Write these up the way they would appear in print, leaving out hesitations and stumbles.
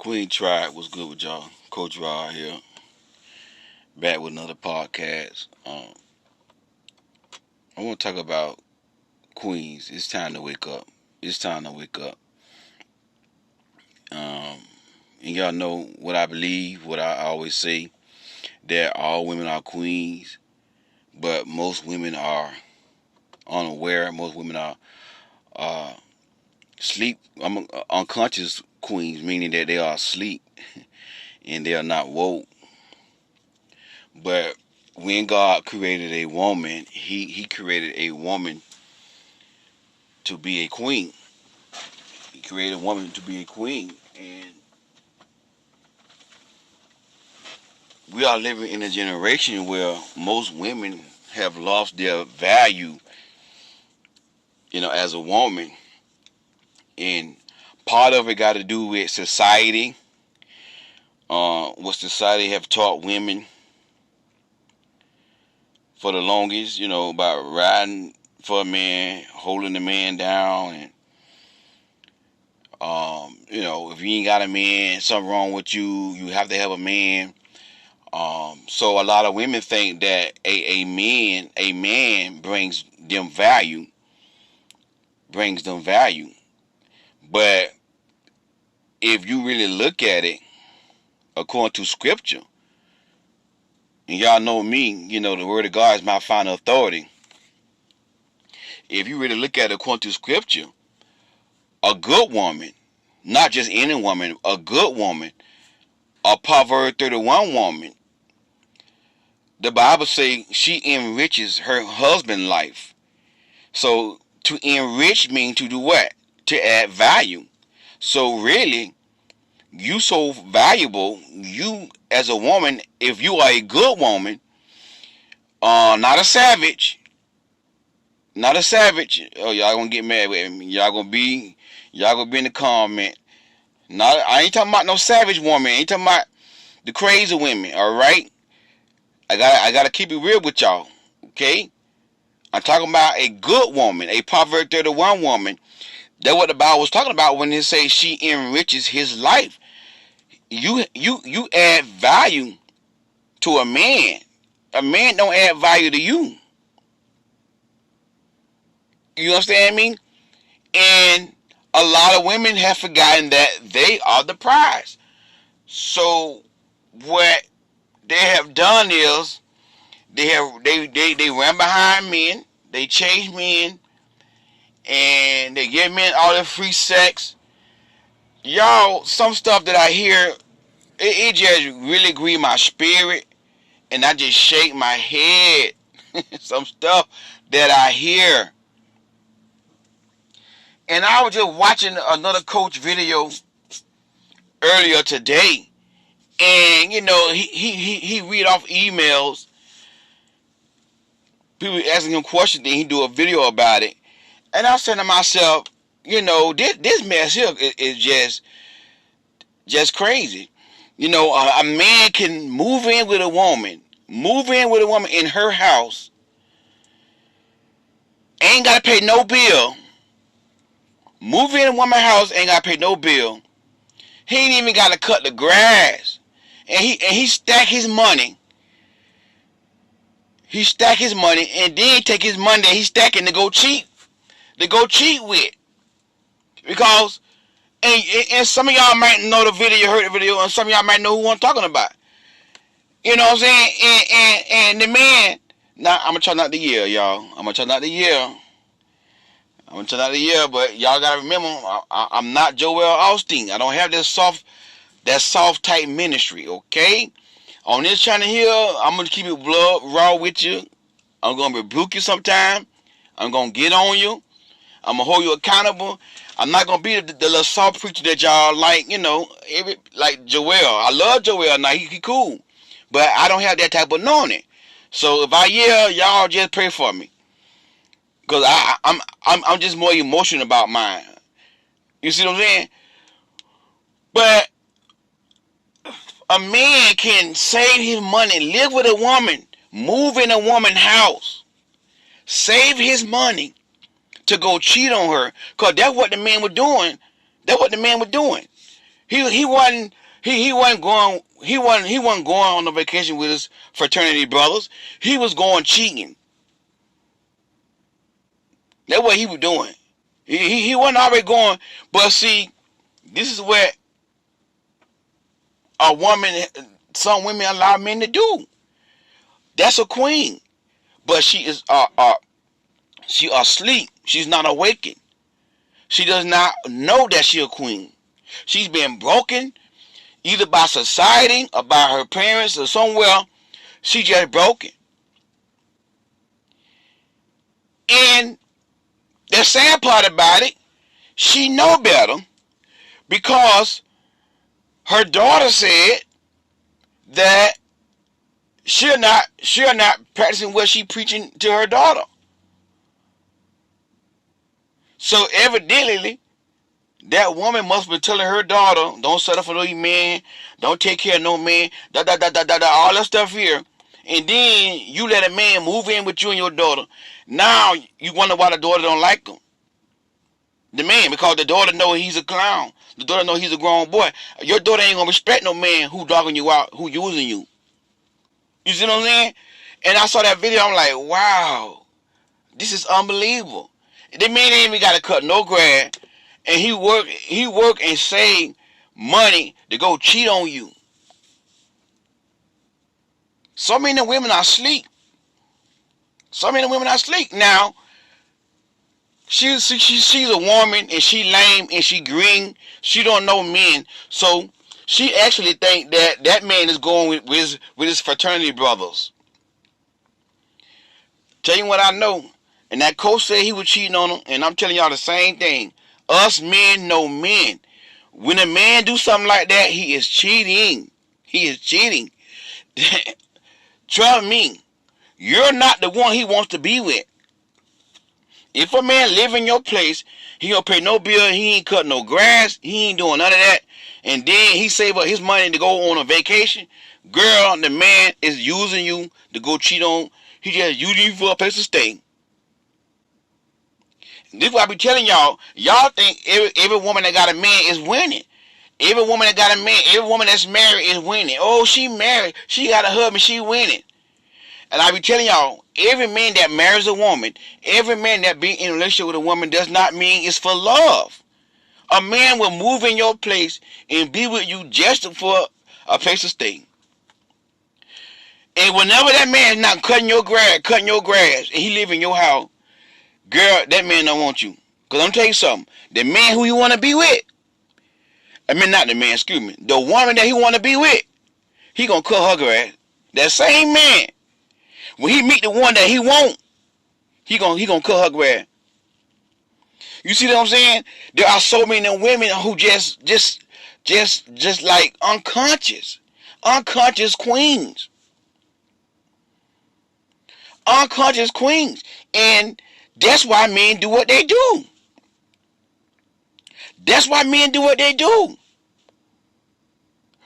Queen Tribe was good with y'all. Coach Rod here, back with another podcast. I want to talk about Queens. It's time to wake up. It's time to wake up. Um, and y'all know what I believe, what I always say, that all women are queens, but most women are unaware. Most women are uh, sleep, unconscious queens, meaning that they are asleep and they are not woke. But when God created a woman, He created a woman to be a queen. He created a woman to be a queen, and we are living in a generation where most women have lost their value, as a woman, and part of it got to do with society. What society have taught women for the longest, about riding for a man, holding the man down, and if you ain't got a man, something wrong with you. You have to have a man. So a lot of women think that a man brings them value. But if you really look at it, according to Scripture, and y'all know me, the Word of God is my final authority. If you really look at it according to Scripture, a good woman, not just any woman, a good woman, a Proverbs 31 woman, the Bible says she enriches her husband's life. So to enrich means to do what? To add value. So really, you so valuable, you as a woman, if you are a good woman, not a savage, oh, y'all gonna get mad with me. Y'all gonna be in the comment. I ain't talking about no savage woman. I ain't talking about the crazy women. All right, I gotta keep it real with y'all. Okay, I'm talking about a good woman, a Proverbs 31 woman. That's what the Bible was talking about when it says she enriches his life. You add value to a man. A man don't add value to you. You understand me? And a lot of women have forgotten that they are the prize. So what they have done is they ran behind men, they chase men, and they give men all the free sex. Y'all, some stuff that I hear, it just really grieves my spirit, and I just shake my head. Some stuff that I hear. And I was just watching another coach video earlier today, and he read off emails, people asking him questions, then he do a video about it. And I was saying to myself, this mess here is just crazy. A man can move in with a woman in her house, ain't gotta pay no bill. Move in a woman's house, ain't gotta pay no bill. He ain't even gotta cut the grass, and he stack his money. He stack his money, and then take his money that he's stacking to go cheat with. Because, and some of y'all might know the video, heard the video, and some of y'all might know who I'm talking about. You know what I'm saying? And the man, now I'm gonna try not to yell, y'all. I'm gonna try not to yell, but y'all gotta remember, I'm not Joel Osteen. I don't have that soft type ministry, okay? On this channel here, I'm gonna keep it blood raw with you. I'm gonna rebuke you sometime. I'm gonna get on you. I'm gonna hold you accountable. I'm not gonna be the little soft preacher that y'all like, like Joel. I love Joel. Now he cool, but I don't have that type of anointing. So if I yell, y'all just pray for me, cause I'm just more emotional about mine. You see what I'm saying? But a man can save his money, live with a woman, move in a woman's house, save his money to go cheat on her, because that's what the man was doing. He wasn't going on a vacation with his fraternity brothers. He was going cheating. That's what he was doing. He wasn't already going. But see, this is where a woman, some women allow men to do. That's a queen, but she asleep. She's not awakened. She does not know that she a queen. She's been broken either by society or by her parents or somewhere. She just broken. And the sad part about it, she know better because her daughter said that she'll not practicing what she preaching to her daughter. So evidently, that woman must be telling her daughter, don't settle for no man, don't take care of no man, all that stuff here. And then you let a man move in with you and your daughter. Now you wonder why the daughter don't like him. The man, because the daughter know he's a clown. The daughter know he's a grown boy. Your daughter ain't gonna respect no man who dogging you out, who using you. You see what I'm saying? And I saw that video, I'm like, wow, this is unbelievable. The man ain't even got to cut no grass, and he work and save money to go cheat on you. So many women are asleep. Now, she's a woman, and she lame, and she green. She don't know men, so she actually think that man is going with his fraternity brothers. Tell you what I know. And that coach said he was cheating on him, and I'm telling y'all the same thing. Us men know men. When a man do something like that, he is cheating. He is cheating. Trust me, you're not the one he wants to be with. If a man live in your place, he don't pay no bill, he ain't cut no grass, he ain't doing none of that, and then he save up his money to go on a vacation, girl, the man is using you to go cheat on. He just using you for a place to stay. This is what I be telling y'all. Y'all think every woman that got a man is winning. Every woman that got a man, every woman that's married is winning. Oh, she married. She got a husband. She winning. And I be telling y'all, every man that marries a woman, every man that be in a relationship with a woman does not mean it's for love. A man will move in your place and be with you just for a place to stay. And whenever that man is not cutting your grass, and he live in your house, girl, that man don't want you. Because I'm telling you something. The man who you want to be with, not the man, excuse me. The woman that he want to be with, he going to cut her grass. That same man, when he meet the one that he want, he gonna cut her grass. You see what I'm saying? There are so many women who just like unconscious queens. Unconscious queens. And that's why men do what they do.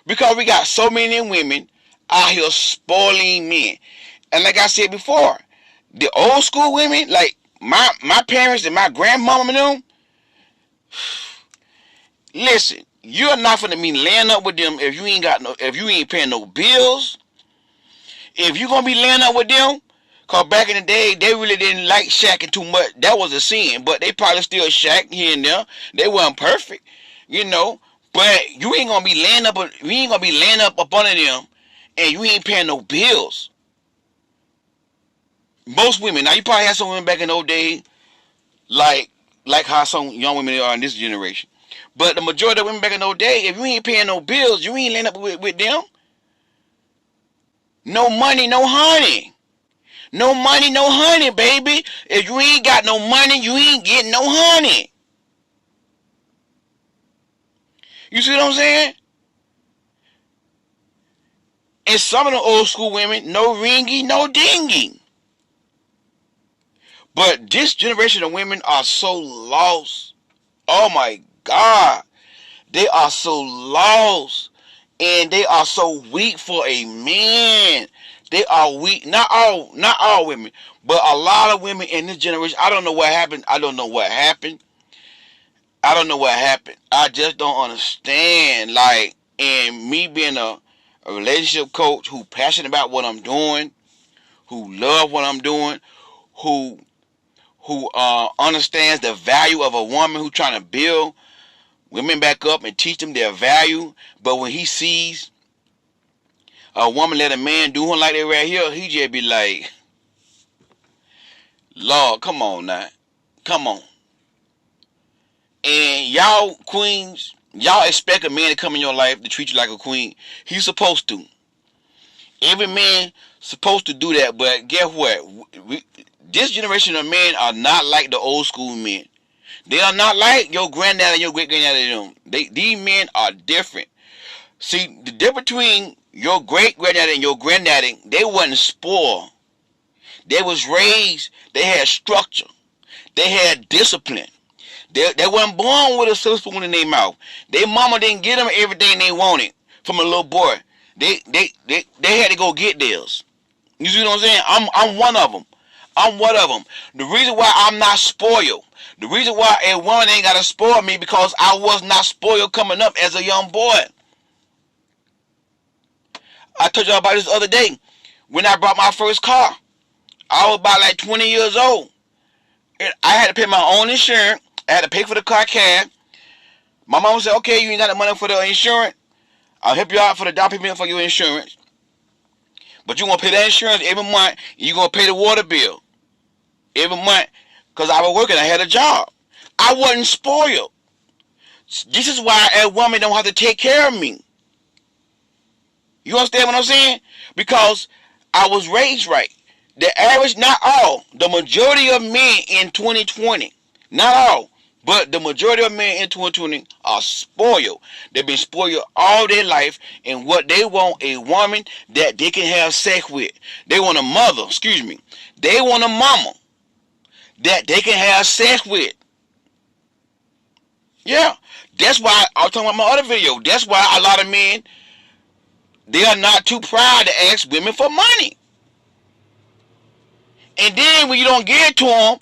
Because we got so many women out here spoiling men. And like I said before, the old school women, like my parents and my grandmama and them, listen, you're not gonna be laying up with them if you ain't paying no bills. If you're gonna be laying up with them, cause back in the day, they really didn't like shacking too much. That was a sin, but they probably still shack here and there. They weren't perfect, but you ain't gonna be laying up up under them, and you ain't paying no bills. Most women, now you probably had some women back in those days, like how some young women are in this generation. But the majority of women back in those days, if you ain't paying no bills, you ain't laying up with them. No money, no honey. No money, no honey, baby. If you ain't got no money, you ain't getting no honey. You see what I'm saying? And some of the old school women, no ringy, no dingy. But this generation of women are so lost. Oh my God. They are so lost. And they are so weak for a man. They are weak. Not all women, but a lot of women in this generation. I don't know what happened. I don't know what happened. I just don't understand. Like, and me being a relationship coach who passionate about what I'm doing, who love what I'm doing, who understands the value of a woman, who trying to build women back up and teach them their value. But when he sees a woman let a man do her like that right here, he just be like, Lord, come on now. Come on. And y'all queens, y'all expect a man to come in your life to treat you like a queen. He's supposed to. Every man supposed to do that. But guess what? This generation of men are not like the old school men. They are not like your granddad and your great granddad and them. These men are different. See, the difference between your great granddaddy and your granddaddy, they wasn't spoiled. They was raised. They had structure. They had discipline. They weren't born with a silver spoon in their mouth. Their mama didn't get them everything they wanted from a little boy. They had to go get theirs. You see what I'm saying? I'm one of them. I'm one of them. The reason why I'm not spoiled, the reason why a woman ain't got to spoil me, because I was not spoiled coming up as a young boy. I told y'all about this the other day. When I bought my first car, I was about like 20 years old. I had to pay my own insurance. I had to pay for the car cab. My mama said, okay, you ain't got the money for the insurance. I'll help you out for the down payment for your insurance. But you're going to pay that insurance every month. And you're going to pay the water bill every month. Because I was working. I had a job. I wasn't spoiled. This is why a woman don't have to take care of me. You understand what I'm saying? Because I was raised right. The average, not all, the majority of men in 2020, not all, but the majority of men in 2020 are spoiled. They've been spoiled all their life, and what they want, a woman that they can have sex with. They want a mother, They want a mama that they can have sex with. Yeah, that's why I was talking about my other video. That's why a lot of men, they are not too proud to ask women for money. And then when you don't give it to them,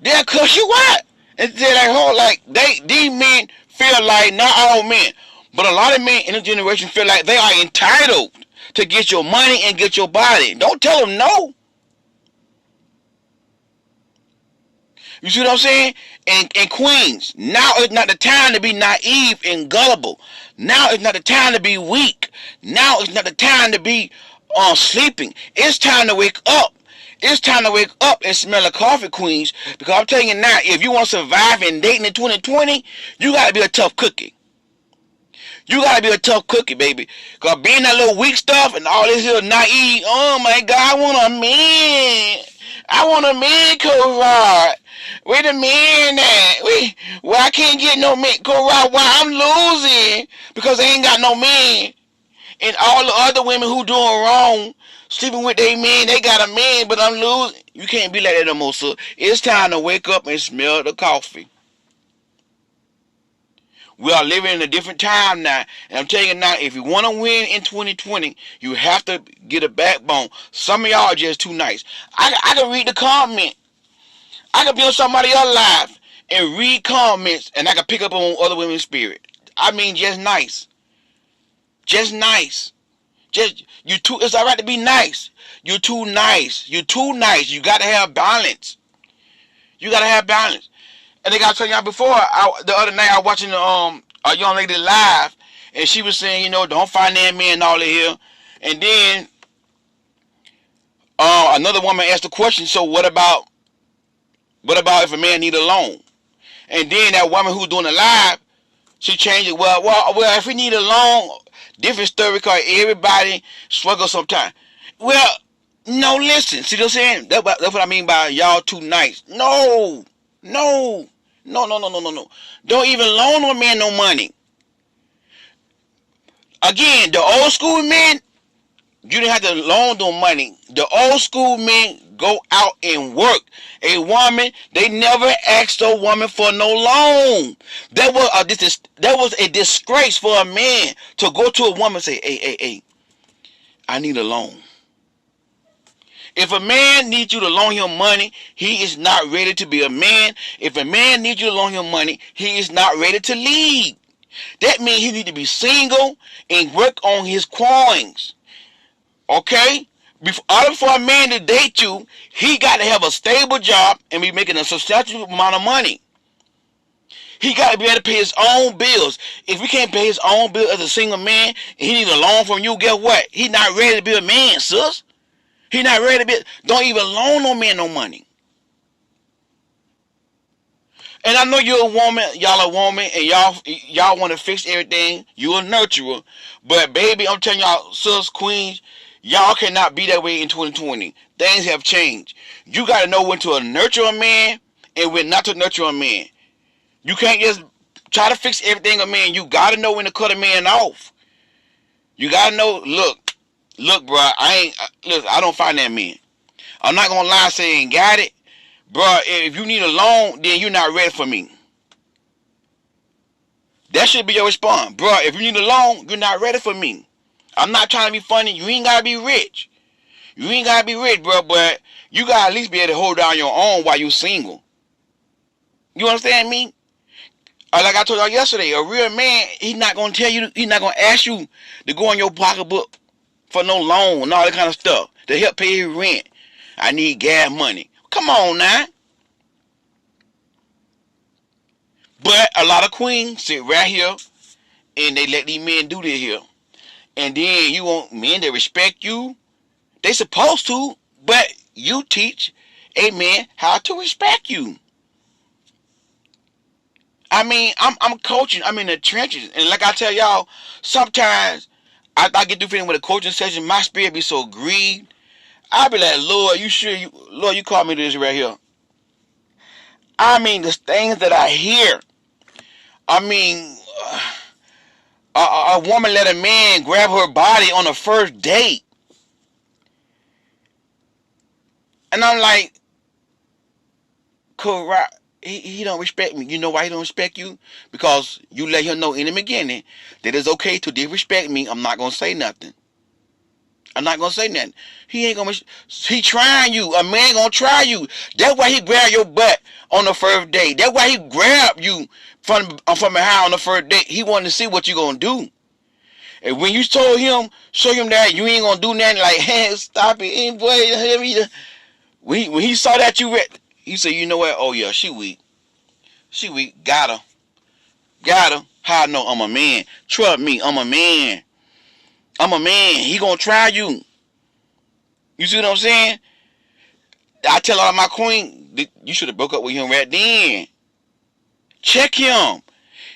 they'll cuss you out. And they're like, oh, like these men feel like, not all men, but a lot of men in this generation feel like they are entitled to get your money and get your body. Don't tell them no. You see what I'm saying? And queens, now is not the time to be naive and gullible. Now is not the time to be weak. Now is not the time to be sleeping. It's time to wake up. It's time to wake up and smell the coffee, queens. Because I'm telling you now, if you want to survive in dating in 2020, you got to be a tough cookie. You got to be a tough cookie, baby. Because being that little weak stuff and all this here naive, oh my God, I want a man. I want a man, Corrod. Where the man at? Well, I can't get no man, Corrod. Why I'm losing? Because they ain't got no man. And all the other women who doing wrong, sleeping with their men, they got a man, but I'm losing. You can't be like that no more, sir. It's time to wake up and smell the coffee. We are living in a different time now. And I'm telling you now, if you want to win in 2020, you have to get a backbone. Some of y'all are just too nice. I can read the comment. I can be on somebody else's live and read comments, and I can pick up on other women's spirit. I mean, just nice. Just nice. It's all right to be nice. You're too nice. You're too nice. You got to have balance. You got to have balance. And I got to tell y'all before, the other night I was watching a young lady live, and she was saying, don't find that man and all that here. And then another woman asked the question, so what about if a man need a loan? And then that woman who's doing the live, she changed it. Well, if we need a loan, different story, because everybody struggles sometimes. Well, no, listen. See what I'm saying? That's what I mean by y'all too nice. No. Don't even loan no man no money. Again, the old school men, you didn't have to loan them money. The old school men go out and work. A woman, they never asked a woman for no loan. That was a disgrace for a man to go to a woman and say, hey, I need a loan. If a man needs you to loan him money, he is not ready to be a man. If a man needs you to loan him money, he is not ready to lead. That means he needs to be single and work on his coins. Okay? Order for a man to date you, he got to have a stable job and be making a substantial amount of money. He got to be able to pay his own bills. If he can't pay his own bill as a single man, and he needs a loan from you, guess what? He not ready to be a man, sis. He not ready to be. Don't even loan no man no money. And I know you're a woman, y'all a woman, and y'all want to fix everything. You a nurturer. But baby, I'm telling y'all, sis, queens, y'all cannot be that way in 2020. Things have changed. You got to know when to nurture a man and when not to nurture a man. You can't just try to fix everything a man. You got to know when to cut a man off. You got to know, look, bro, I don't find that man. I'm not going to lie and say I ain't got it. Bro, if you need a loan, then you're not ready for me. That should be your response. Bro, if you need a loan, you're not ready for me. I'm not trying to be funny. You ain't got to be rich. You ain't got to be rich, bro, but you got to at least be able to hold down your own while you're single. You understand me? Like I told y'all yesterday, a real man, he's not going to tell you, he's not going to ask you to go in your pocketbook for no loan and all that kind of stuff to help pay his rent. I need gas money. Come on now. But a lot of queens sit right here and they let these men do this here. And then you want men to respect you. They supposed to, but you teach a man how to respect you. I mean, I'm coaching. I'm in the trenches. And like I tell y'all, sometimes I get through feeling with a coaching session, my spirit be so grieved. I be like, Lord, Lord, you called me to this right here. I mean, the things that I hear. I mean, a woman let a man grab her body on the first date. And I'm like, correct. He don't respect me. You know why he don't respect you? Because you let him know in the beginning that it's okay to disrespect me. I'm not going to say nothing. I'm not going to say nothing. He trying you. A man going to try you. That's why he grabbed your butt on the first date. That's why he grabbed you from behind on the first date. He wanted to see what you going to do. And when you told him, show him that you ain't going to do nothing, like, hey, stop it. Hey, boy, when he saw that you read, he said, you know what? Oh, yeah, she weak. She weak. Got her. Got her. How I know I'm a man? Trust me, I'm a man. I'm a man. He gonna try you. You see what I'm saying? I tell all my queen, you should have broke up with him right then. Check him.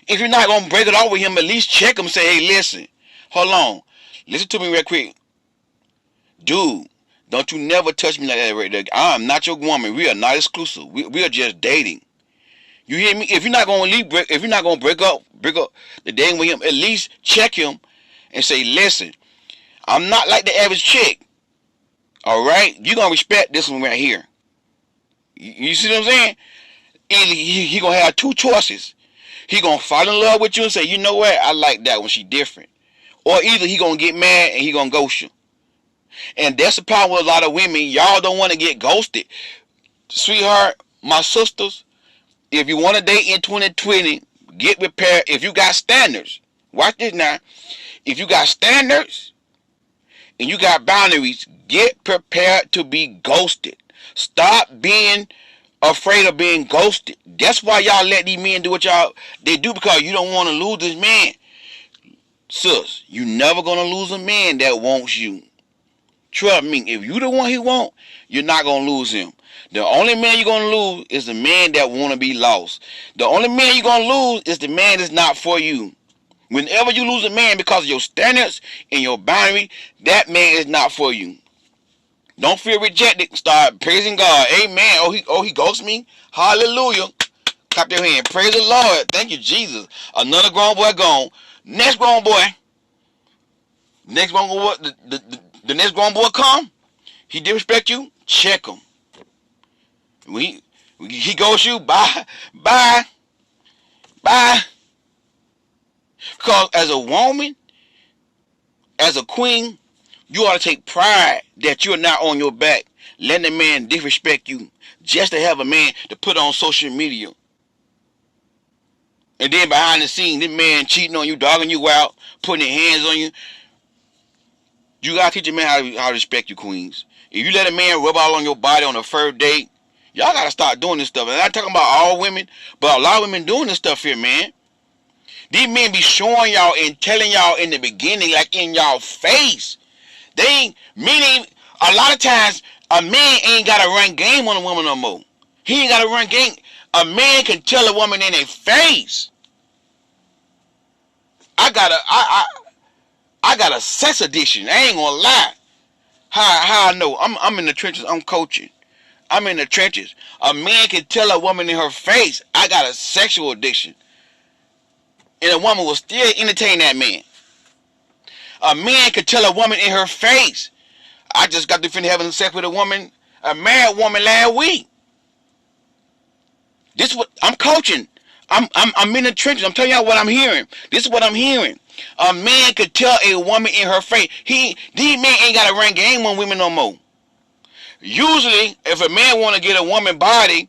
If you're not gonna break it off with him, at least check him. Say, hey, listen. Hold on. Listen to me real quick. Dude, don't you never touch me like that right there. I'm not your woman. We are not exclusive. We are just dating. You hear me? If you're not gonna break up the dating with him, at least check him and say, listen, I'm not like the average chick. All right? You're gonna respect this one right here. You see what I'm saying? And he gonna have two choices. He gonna fall in love with you and say, you know what? I like that when she different. Or either he gonna get mad and he gonna ghost you. And that's the problem with a lot of women. Y'all don't want to get ghosted. Sweetheart, my sisters, if you want to date in 2020, get prepared. If you got standards, watch this now. If you got standards and you got boundaries, get prepared to be ghosted. Stop being afraid of being ghosted. That's why y'all let these men do what they do, because you don't want to lose this man. Sis, you never going to lose a man that wants you. Trust me, if you the one he want, you're not going to lose him. The only man you're going to lose is the man that want to be lost. The only man you're going to lose is the man that's not for you. Whenever you lose a man because of your standards and your boundary, that man is not for you. Don't feel rejected. Start praising God. Amen. Oh, he ghosts me. Hallelujah. Clap your hand. Praise the Lord. Thank you, Jesus. Another grown boy gone. Next grown boy. Next grown boy. The next grown boy come. He disrespect you. Check him. When he ghosts you. Bye. Bye. Bye. Because as a woman, as a queen, you ought to take pride that you're not on your back. letting a man disrespect you just to have a man to put on social media. And then behind the scenes, this man cheating on you, dogging you out, putting his hands on you. You gotta teach a man how to respect you, queens. If you let a man rub all on your body on the first date, y'all gotta start doing this stuff. And I'm not talking about all women, but a lot of women doing this stuff here, man. These men be showing y'all and telling y'all in the beginning, like in y'all face. They ain't, meaning a lot of times a man ain't gotta run game on a woman no more. He ain't gotta run game. A man can tell a woman in their face. I got a sex addiction. I ain't gonna lie. How I know? I'm in the trenches. I'm coaching. I'm in the trenches. A man can tell a woman in her face, I got a sexual addiction. And a woman will still entertain that man. A man could tell a woman in her face, I just got to finish having sex with a married woman last week. This is what I'm coaching. I'm in the trenches. I'm telling y'all what I'm hearing. This is what I'm hearing. A man could tell a woman in her face. These men ain't got to run game on women no more. Usually, if a man want to get a woman body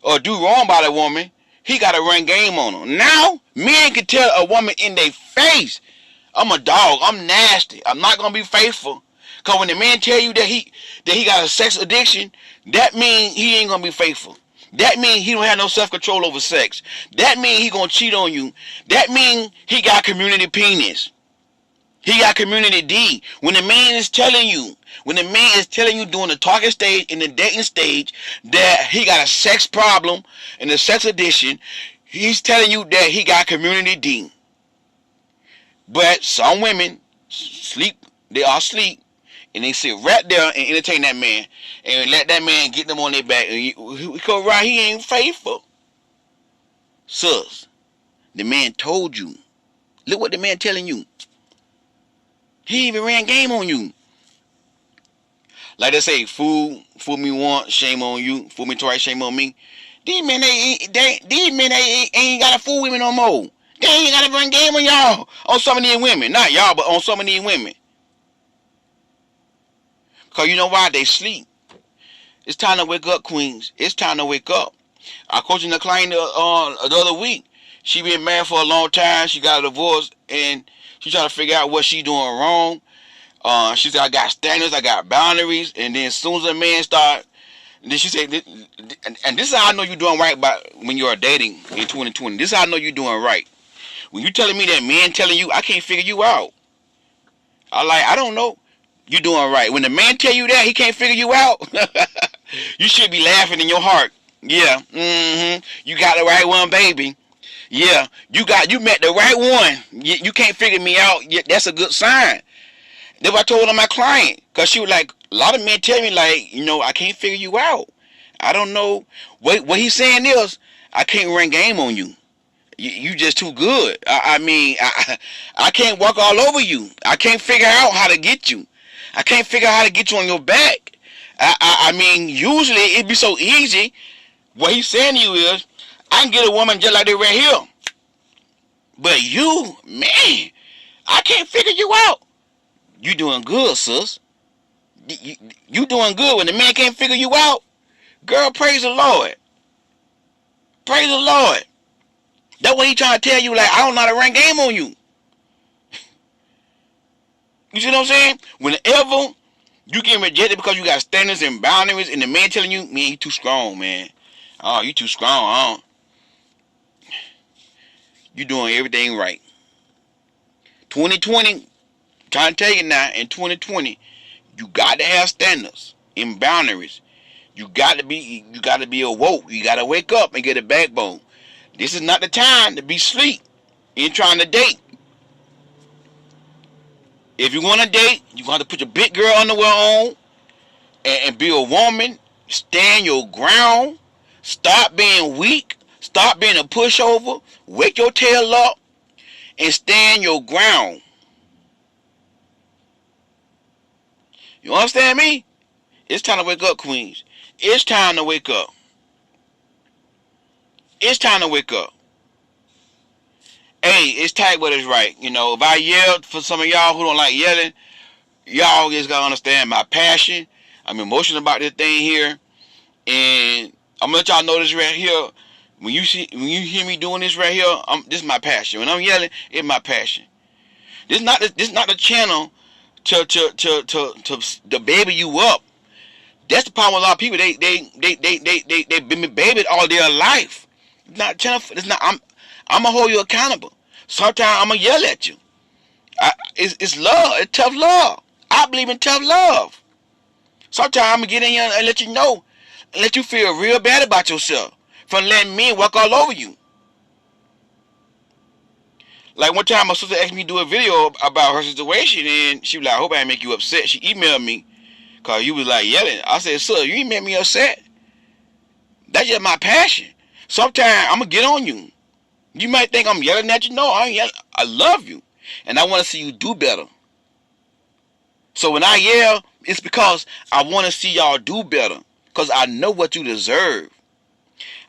or do wrong by the woman, he got to run game on her. Now, men can tell a woman in their face, I'm a dog. I'm nasty. I'm not going to be faithful. Because when the man tell you that he got a sex addiction, that means he ain't going to be faithful. That means he don't have no self-control over sex. That means he going to cheat on you. That means he got community penis. He got community D. When the man is telling you during the talking stage, in the dating stage, that he got a sex problem and a sex addiction, he's telling you that he got community D. But some women they all sleep, and they sit right there and entertain that man, and let that man get them on their back. And he ain't faithful. Sus, the man told you. Look what the man telling you. He even ran game on you. Like they say, fool me once, shame on you. Fool me twice, shame on me. These men ain't gotta fool women no more. They ain't gotta run game on y'all. On some of these women. Not y'all, but on some of these women. Because you know why? They sleep. It's time to wake up, queens. It's time to wake up. I coached a client the other week. She been married for a long time. She got a divorce, and she trying to figure out what she doing wrong. She said, I got standards, I got boundaries. And then as soon as a man start, then she said, and this is how I know you're doing right when you're dating in 2020. This is how I know you're doing right. When you telling me that man telling you, I can't figure you out. I don't know. You doing right. When the man tell you that he can't figure you out, you should be laughing in your heart. Yeah. You got the right one, baby. Yeah. You met the right one. You can't figure me out. Yeah, that's a good sign. That's what I told my client. Because she was like, a lot of men tell me, like, I can't figure you out. I don't know. What he's saying is, I can't run game on you. You just too good. I can't walk all over you. I can't figure out how to get you. I can't figure out how to get you on your back. Usually it'd be so easy. What he's saying to you is, I can get a woman just like that right here. But you, man, I can't figure you out. You doing good, sis. You doing good. When the man can't figure you out, girl, praise the Lord. Praise the Lord. That's what he trying to tell you, like, I don't know how to run game on you. You see what I'm saying? Whenever you get rejected because you got standards and boundaries, and the man telling you, man, you too strong, man. Oh, you too strong, huh? You doing everything right. 2020, trying to tell you now, in 2020, you got to have standards and boundaries. You got to be awoke. You got to wake up and get a backbone. This is not the time to be asleep and trying to date. If you want to date, you're going to have to put your big girl underwear on and be a woman. Stand your ground. Stop being weak. Stop being a pushover. Wake your tail up and stand your ground. You understand me? It's time to wake up, queens. It's time to wake up. It's time to wake up. Hey, it's tight, but it's right. If I yelled for some of y'all who don't like yelling, y'all just gotta understand my passion. I'm emotional about this thing here, and I'm gonna let y'all know this right here. When you hear me doing this right here, this is my passion. When I'm yelling, it's my passion. This not the channel to baby you up. That's the problem with a lot of people. They been babied all their life. It's not channel. It's not. I'm gonna hold you accountable. Sometimes I'm gonna yell at you. It's love. It's tough love. I believe in tough love. Sometimes I'm gonna get in here and let you know, and let you feel real bad about yourself from letting men walk all over you. Like one time, my sister asked me to do a video about her situation, and she was like, "I hope I didn't make you upset." She emailed me because you was like yelling. I said, "Sir, you ain't make me upset. That's just my passion. Sometimes I'm gonna get on you. You might think I'm yelling at you. No, I ain't yelling. I love you, and I want to see you do better. So when I yell, it's because I want to see y'all do better, because I know what you deserve.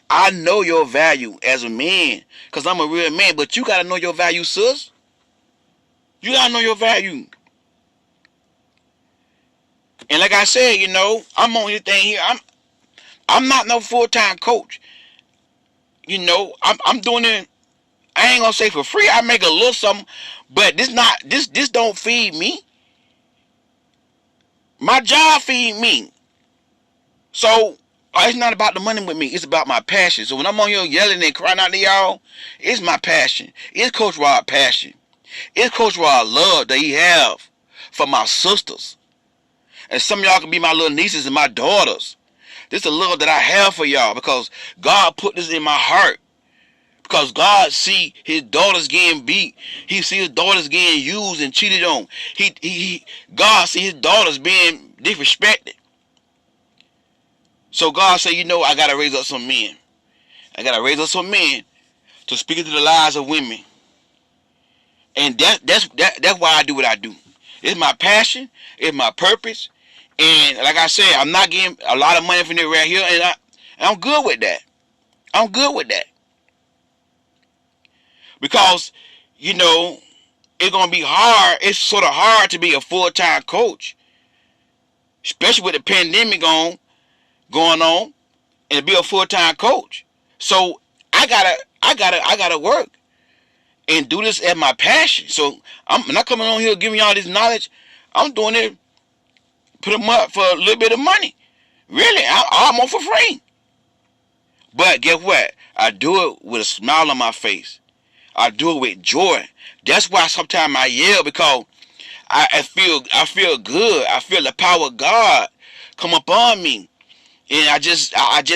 I know your value as a man, because I'm a real man, but you got to know your value, sis. You got to know your value. And like I said, you know, I'm on this thing here. I'm not no full-time coach. You know, I'm doing it, I ain't going to say for free. I make a little something, but this don't feed me. My job feed me. So it's not about the money with me. It's about my passion. So when I'm on here yelling and crying out to y'all, it's my passion. It's Coach Rod's passion. It's Coach Rod's love that he have for my sisters. And some of y'all can be my little nieces and my daughters. This is the love that I have for y'all, because God put this in my heart. Because God see his daughters getting beat. He see his daughters getting used and cheated on. God see his daughters being disrespected. So God said, you know, I got to raise up some men. I got to raise up some men to speak into the lives of women. And that's why I do what I do. It's my passion. It's my purpose. And like I said, I'm not getting a lot of money from it right here. And I'm good with that. I'm good with that. Because, you know, it's going to be hard. It's sort of hard to be a full-time coach, especially with the pandemic going on, and be a full-time coach. So I gotta work and do this as my passion. So I'm not coming on here giving y'all this knowledge. I'm doing it, put them up for a little bit of money. Really, I'm on for free. But guess what? I do it with a smile on my face. I do it with joy. That's why sometimes I yell, because I feel good. I feel the power of God come upon me, and I just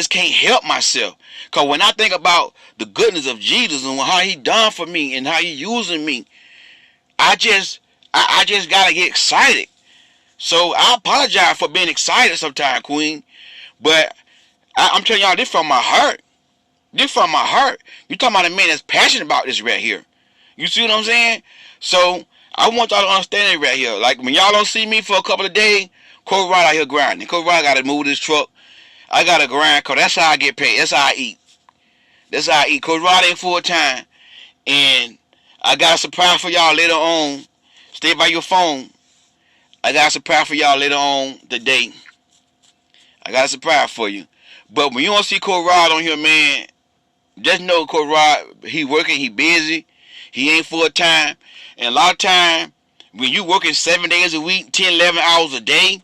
can't help myself. Cause when I think about the goodness of Jesus and how he done for me and how he using me, I just gotta get excited. So I apologize for being excited sometimes, Queen, but I'm telling y'all this from my heart. This from my heart. You talking about a man that's passionate about this right here. You see what I'm saying? So I want y'all to understand it right here. Like when y'all don't see me for a couple of days, Coach Rod out here grinding. Coach Rod got to move this truck. I got to grind, because that's how I get paid. That's how I eat. That's how I eat. Coach Rod ain't full time. And I got a surprise for y'all later on. Stay by your phone. I got a surprise for y'all later on today. I got a surprise for you. But when you don't see Coach Rod on here, man, just know Coach Rod, he working, he busy, he ain't full time. And a lot of time, when you working 7 days a week, 10, 11 hours a day,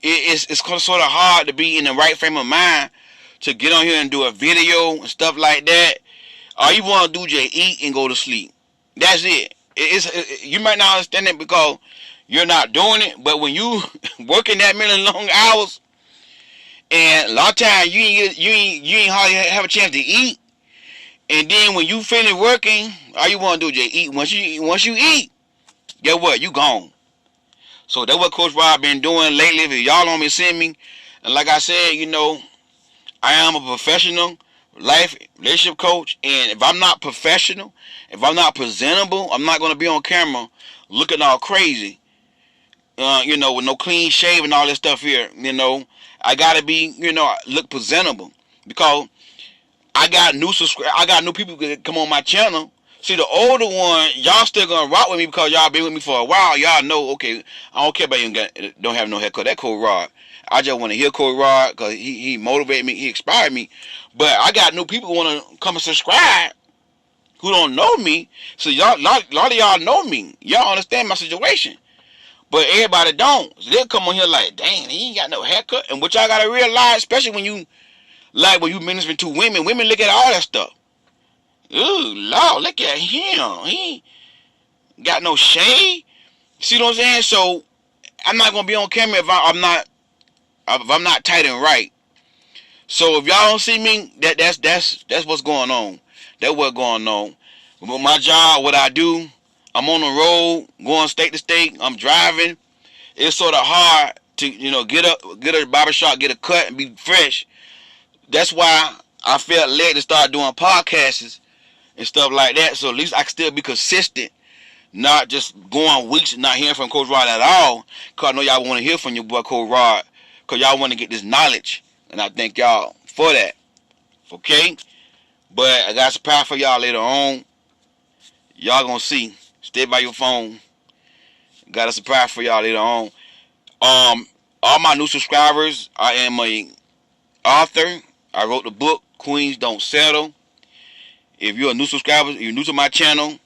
it's sort of hard to be in the right frame of mind to get on here and do a video and stuff like that. All you want to do is just eat and go to sleep. That's it. You might not understand it because you're not doing it, but when you working that many long hours, and a lot of times you ain't hardly have a chance to eat. And then when you finish working, all you want to do is just eat. Once you eat, guess what? You gone. So that's what Coach Rod been doing lately. If y'all don't be seeing me, and like I said, you know, I am a professional life relationship coach. And if I'm not professional, if I'm not presentable, I'm not going to be on camera looking all crazy. You know, with no clean shave and all this stuff here. You know, I gotta be, you know, look presentable, because I got new people that come on my channel. See, the older one, y'all still gonna rock with me because y'all been with me for a while. Y'all know, okay, I don't care about you don't have no haircut. That Cold Rod. I just want to hear Cold Rod because he motivated me, he inspired me. But I got new people who want to come and subscribe who don't know me. So y'all, a lot of y'all know me. Y'all understand my situation. But everybody don't. So they'll come on here like, dang, he ain't got no haircut. And what y'all gotta realize, especially when you ministering to women, women look at all that stuff. Ooh, Lord, look at him. He ain't got no shade. See what I'm saying? So I'm not gonna be on camera if I'm not tight and right. So if y'all don't see me, that's what's going on. That's what's going on. With my job, what I do, I'm on the road, going state to state. I'm driving. It's sort of hard to get a barbershop, get a cut, and be fresh. That's why I felt led to start doing podcasts and stuff like that. So at least I can still be consistent, not just going weeks and not hearing from Coach Rod at all. Cause I know y'all want to hear from your boy Coach Rod, cause y'all want to get this knowledge, and I thank y'all for that. Okay, but I got a surprise for y'all later on. Y'all gonna see. Stay by your phone. Got a surprise for y'all later on. All my new subscribers, I am a author. I wrote the book Queens Don't Settle. If you're a new subscriber, you're new to my channel,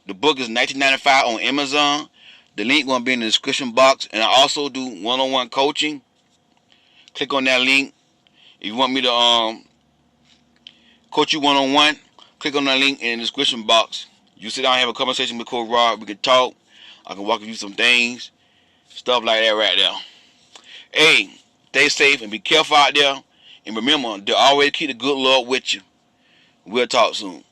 the book is $19.95 on Amazon. The link gonna be in the description box. And I also do one-on-one coaching. Click on that link. If you want me to coach you one-on-one, click on that link in the description box. You sit down and have a conversation with Coach Rod. We can talk. I can walk you through some things. Stuff like that right there. Hey, stay safe and be careful out there. And remember to always keep the good Lord with you. We'll talk soon.